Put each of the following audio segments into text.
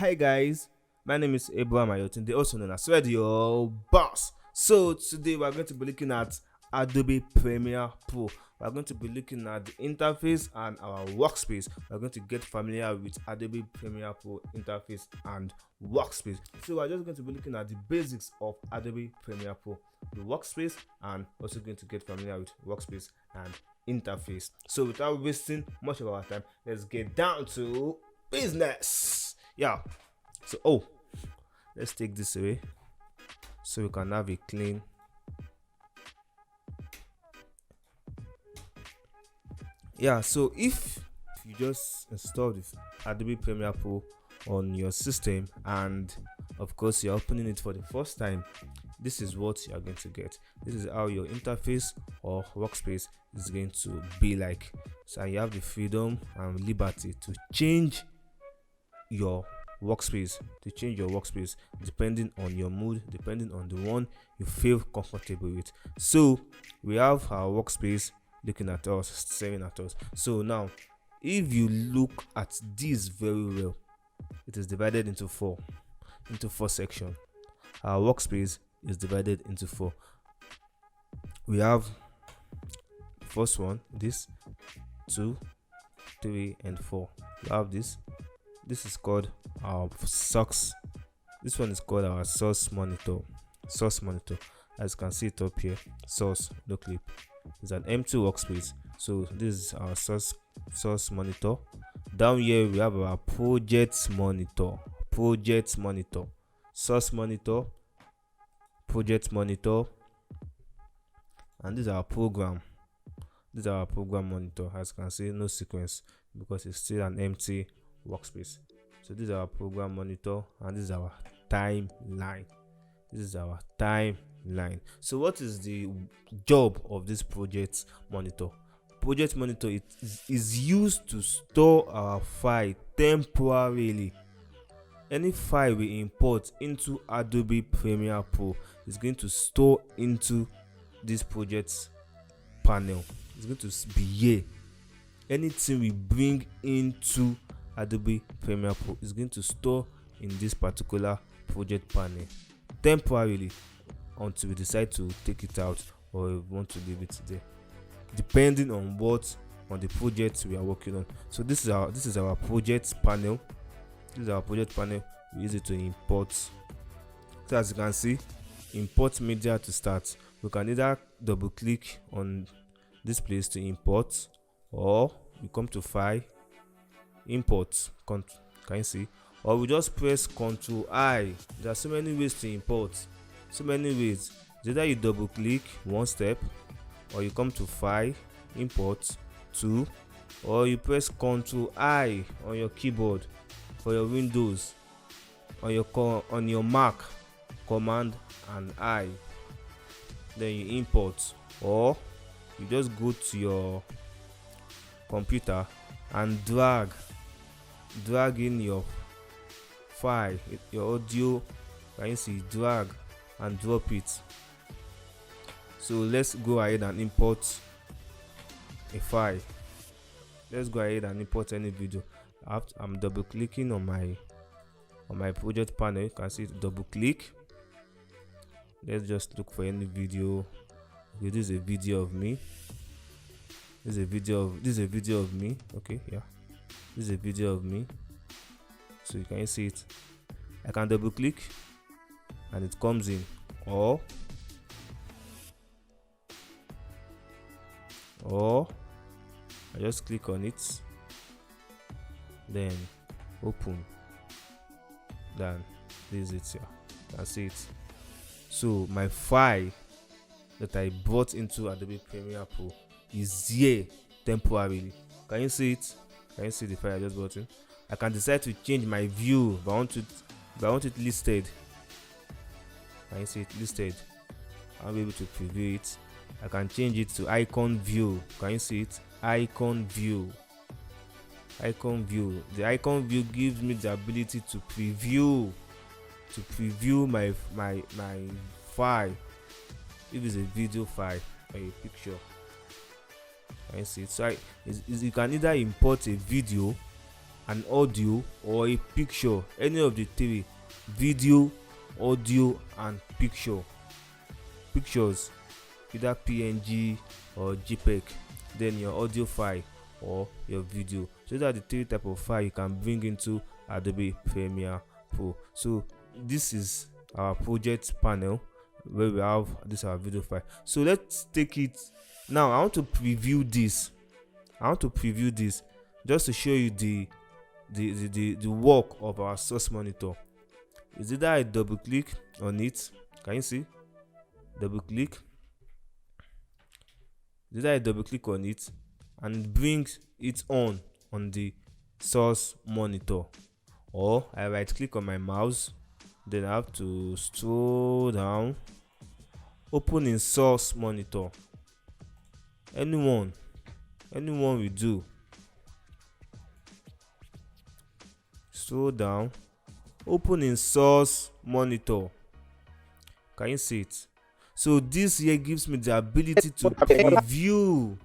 Hi guys, my name is Abraham Ayotunde, also known as Radioboss. So today we are going to be looking at Adobe Premiere Pro. We are going to be looking at the interface and our workspace. We are going to get familiar with Adobe Premiere Pro interface and workspace. So we are just going to be looking at the basics of Adobe Premiere Pro, the workspace, and also going to get familiar with workspace and interface. So without wasting much of our time, let's get down to business. Yeah. So let's take this away so we can have a clean. Yeah. So if you just install the Adobe Premiere Pro on your system and of course you're opening it for the first time, this is what you are going to get. This is how your interface or workspace is going to be like. So you have the freedom and liberty to change your workspace depending on your mood, depending on the one you feel comfortable with. So we have our workspace looking at us, staring at us. So now if you look at this very well, it is divided into four sections. Our workspace is divided into four. We have first one, this, 2, 3 and 4. We have this is called our source. This one is called our source monitor. As you can see it up here, source no clip is an empty workspace. So this is our source monitor. Down here we have our project monitor, source monitor, project monitor, and this is our program. This is our program monitor. As you can see, no sequence because it's still an empty workspace. So this is our program monitor and this is our timeline. So what is the job of this project monitor? Project monitor is used to store our file temporarily. Any file we import into Adobe Premiere Pro is going to store into this project panel. It's going to be here. Anything we bring into Adobe Premiere Pro is going to store in this particular project panel temporarily until we decide to take it out or we want to leave it there, depending on the project we are working on. So this is our project panel. We use it to import. So as you can see, import media to start. We can either double click on this place to import, or we come to file, import, can you see, or we just press Ctrl I. There are so many ways to import, It's either you double click one step, or you come to file, import 2, or you press Ctrl I on your keyboard for your Windows, on your Mac, Command and I, then you import, or you just go to your computer and drag in your file, your audio. Can you see, drag and drop it. So let's go ahead and import a file. Let's go ahead and import any video. I'm double clicking on my project panel. You can see it, double click. Let's just look for any video. Okay, this is a video of me. This is a video of me. Okay, yeah, this is a video of me. So you can see it. I can double click and it comes in, or I just click on it, then open. Then this is it here. You can see it. So my file that I brought into Adobe Premiere Pro is here temporarily. Can you see it? Can you see the file I just brought in? I can decide to change my view if I want it listed. Can you see it listed? I'll be able to preview it. I can change it to icon view. Can you see it? Icon view. The icon view gives me the ability to preview my file, if it's a video file or a picture. Can you see it? So you can either import a video an audio or a picture, any of the three: video, audio and pictures, either PNG or JPEG, then your audio file or your video. So those are the three type of file you can bring into Adobe Premiere Pro. So this is our project panel where we have this our video file. So let's take it now. I want to preview this just to show you the work of our source monitor. Is either I double click on it, can you see? Double click. Either I double click on it and brings it on the source monitor, or I right click on my mouse, then I have to scroll down, open in source monitor. Anyone will do. Scroll down, open in source monitor. Can you see it? So this here gives me the ability to preview.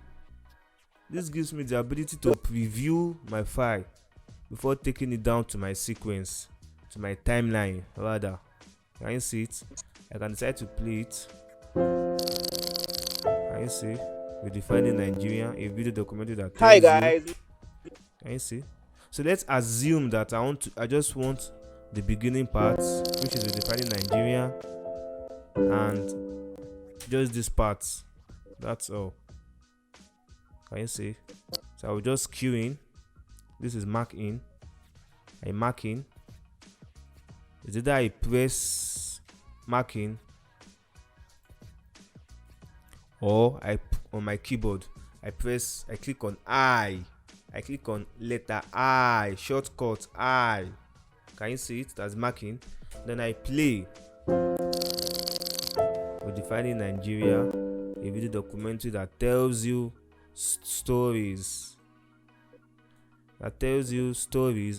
This gives me the ability to preview my file before taking it down to my sequence, to my timeline rather. Can you see it? I can decide to play it. Can you see? Redefining Nigeria, a video documentary that tells you. Can you see? So let's assume that I just want the beginning part, which is redefining Nigeria, and just this part. That's all. Can you see? So I will just queue in. This is mark in. I mark in. Is either I press mark in, or on my keyboard I click on I click on letter I, shortcut I. Can you see it? That's marking. Then I play. Redefining Nigeria, a video documentary that tells you stories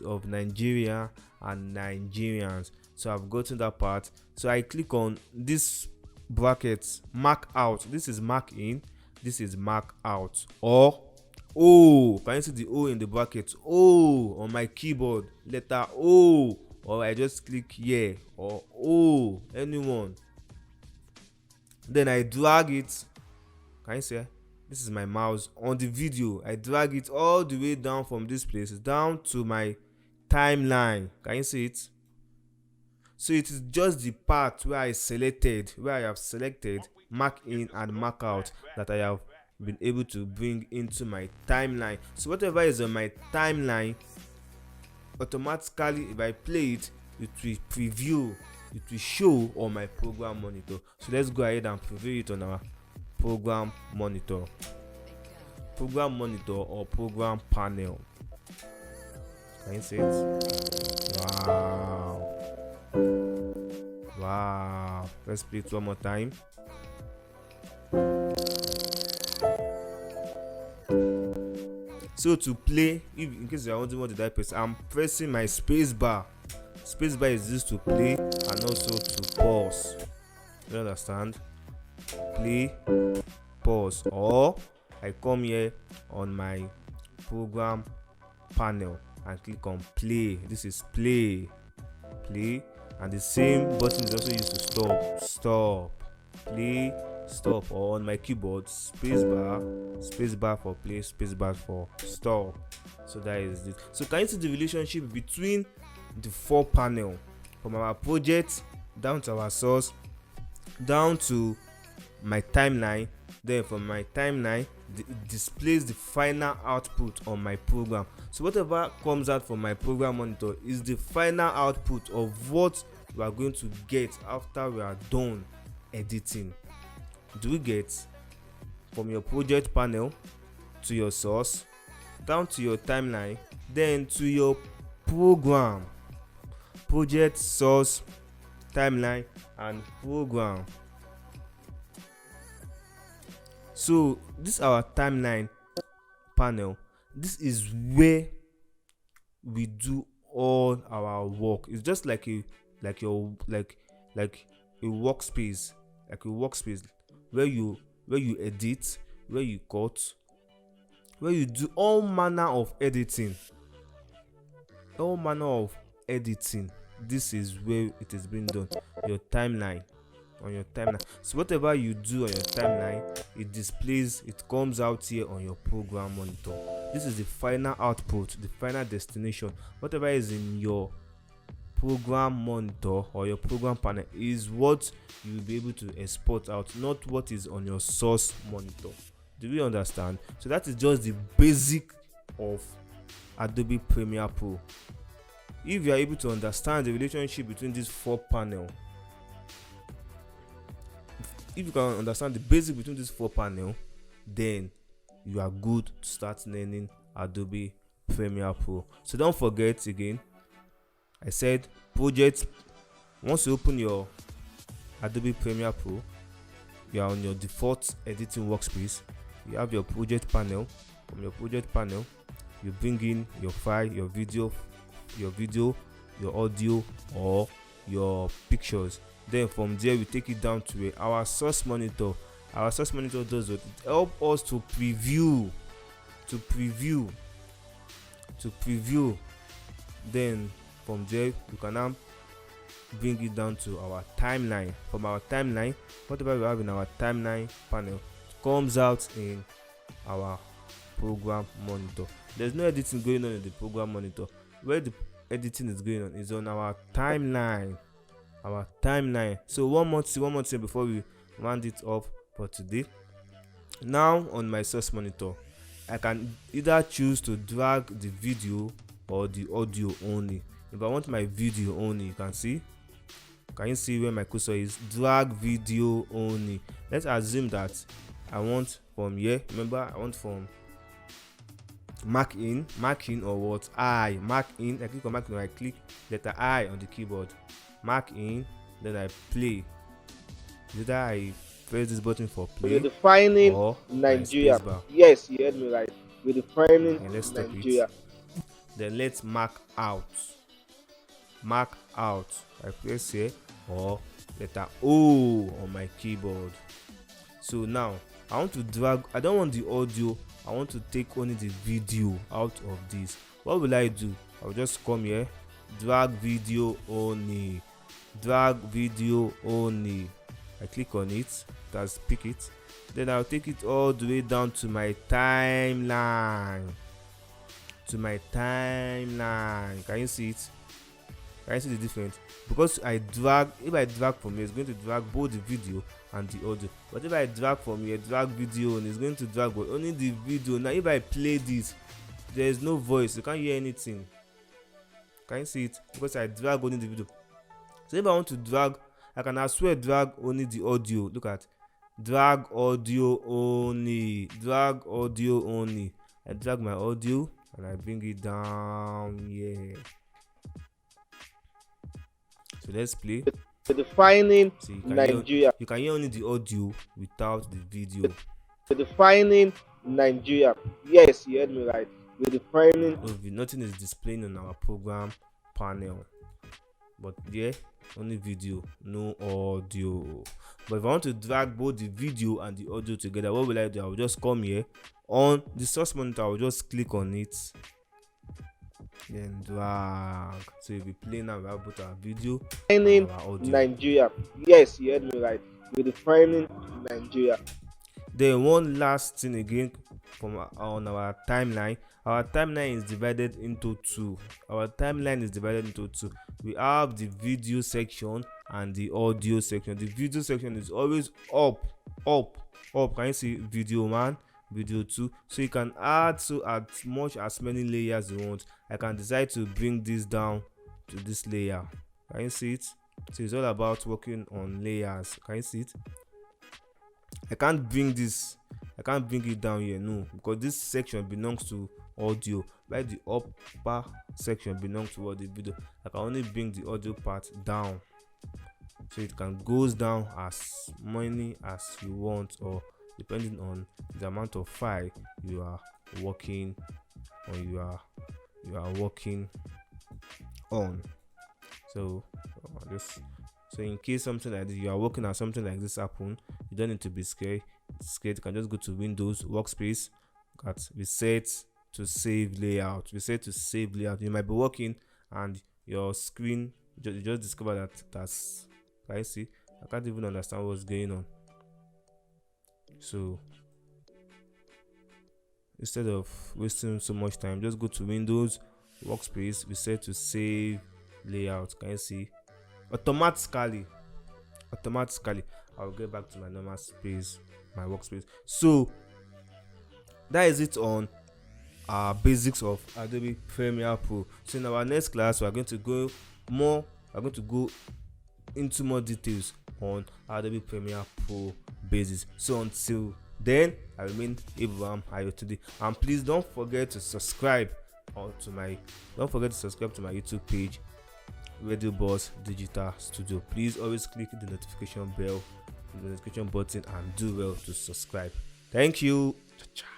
of Nigeria and Nigerians. So I've gotten that part. So I click on this brackets, mark out. This is mark in, this is mark out. Or O, can you see the O in the bracket? O on my keyboard, letter O. Or I just click here, or O, anyone. Then I drag it. Can you see? This is my mouse on the video. I drag it all the way down from this place down to my timeline. Can you see it? So it is just the part where I have selected mark in and mark out that I have been able to bring into my timeline. So whatever is on my timeline, automatically if I play it, it will preview, it will show on my program monitor. So let's go ahead and preview it on our program monitor or program panel. Can you see it? Wow. Let's play it one more time. So to play, if in case you're wondering what did I press, I'm pressing my space bar. Space bar is used to play and also to pause. You understand? Play, pause. Or I come here on my program panel and click on play. This is play, and the same button is also used to stop, play, stop. Or on my keyboard, space bar for play, space bar for stop. So that is it. So can you see the relationship between the four panel, from our project down to our source, down to my timeline, then from my timeline it displays the final output on my program. So whatever comes out from my program monitor is the final output of what we are going to get after we are done editing. Do we get from your project panel to your source, down to your timeline, then to your program? Project, source, timeline and program. So this is our timeline panel. This is where we do all our work. It's just like a workspace, where you edit, where you cut, where you do all manner of editing. all manner of editing. This is where it is being done. Your timeline, on your timeline. So whatever you do on your timeline, it displays, it comes out here on your program monitor. This is the final output, the final destination. Whatever is in your program monitor or your program panel is what you will be able to export out, not what is on your source monitor. Do we understand? So that is just the basic of Adobe Premiere Pro. If you are able to understand the relationship between these four panels, if you can understand the basic between these four panels, then you are good to start learning Adobe Premiere Pro. So don't forget, again, I said project. Once you open your Adobe Premiere Pro, you are on your default editing workspace. You have your project panel. From your project panel, you bring in your file, your video, your audio, or your pictures. Then from there we take it down to our source monitor. Our source monitor does what? It helps us to preview. Then from there you can now bring it down to our timeline. From our timeline, whatever we have in our timeline panel comes out in our program monitor. There's no editing going on in the program monitor. Where the editing is going on is on our timeline. So one more thing before we round it off for today. Now on my source monitor, I can either choose to drag the video or the audio only. If I want my video only, can you see where my cursor is? Drag video only. Let's assume that I want from here. Remember, I want from mark in or what? Mark in. I click on mark in, I click letter I on the keyboard. Mark in, then I play. Either I press this button for play. We're defining or Nigeria. Yes, you heard me right. We're defining Nigeria. Then let's mark out. I press here or letter O on my keyboard. So now I want to drag. I don't want the audio. I want to take only the video out of this. What will I do? I'll just come here, drag video only. I click on it, that's pick it. Then I'll take it all the way down to my timeline. Can you see it? Can you see the difference? Because if I drag from here, it's going to drag both the video and the audio. But if I drag from here, drag video, and it's going to drag only the video. Now if I play this, there is no voice, you can't hear anything. Can you see it? Because I drag only the video. So if I want to drag, I can as well drag only the audio. Look at drag audio only. I drag my audio and I bring it down here. So let's play. Defining Nigeria. You can hear only the audio without the video. Defining Nigeria. Yes, you heard me right. We're defining. Nothing is displaying on our program panel. But yeah, only video, no audio. But if I want to drag both the video and the audio together, what will I do? I will just come here on the source monitor. I will just click on it, then drag. So you'll be playing now. We have both our video and our audio. Nigeria. Yes, you heard me right. We're defining Nigeria. Then one last thing again from on our timeline. Our timeline is divided into two. We have the video section and the audio section. The video section is always up. Can you see video 1, video 2? So you can add as many layers you want. I can decide to bring this down to this layer. Can you see it? So it's all about working on layers. Can you see it? I can't bring it down here, no, because this section belongs to audio, while the upper section belongs to the video. I can only bring the audio part down, so it can goes down as many as you want, or depending on the amount of file you are working on. So in case something like this, you are working on something like this happen, you don't need to be scared. You can just go to Windows workspace, reset to save layout. We set to save layout. You might be working and your screen, you just discover that that's, I see, I can't even understand what's going on. So instead of wasting so much time, just go to Windows, workspace, we set to save layout. Can you see? Automatically I'll get back to my normal space, my workspace. So that is it on basics of Adobe Premiere Pro. So in our next class we're going to go into more details on Adobe Premiere Pro basics. So until then, I remain Abraham Ayotunde, and please don't forget to subscribe to my YouTube page, Radioboss Digital Studio. Please always click the notification bell, the notification button, and do well to subscribe. Thank you. Cha-cha.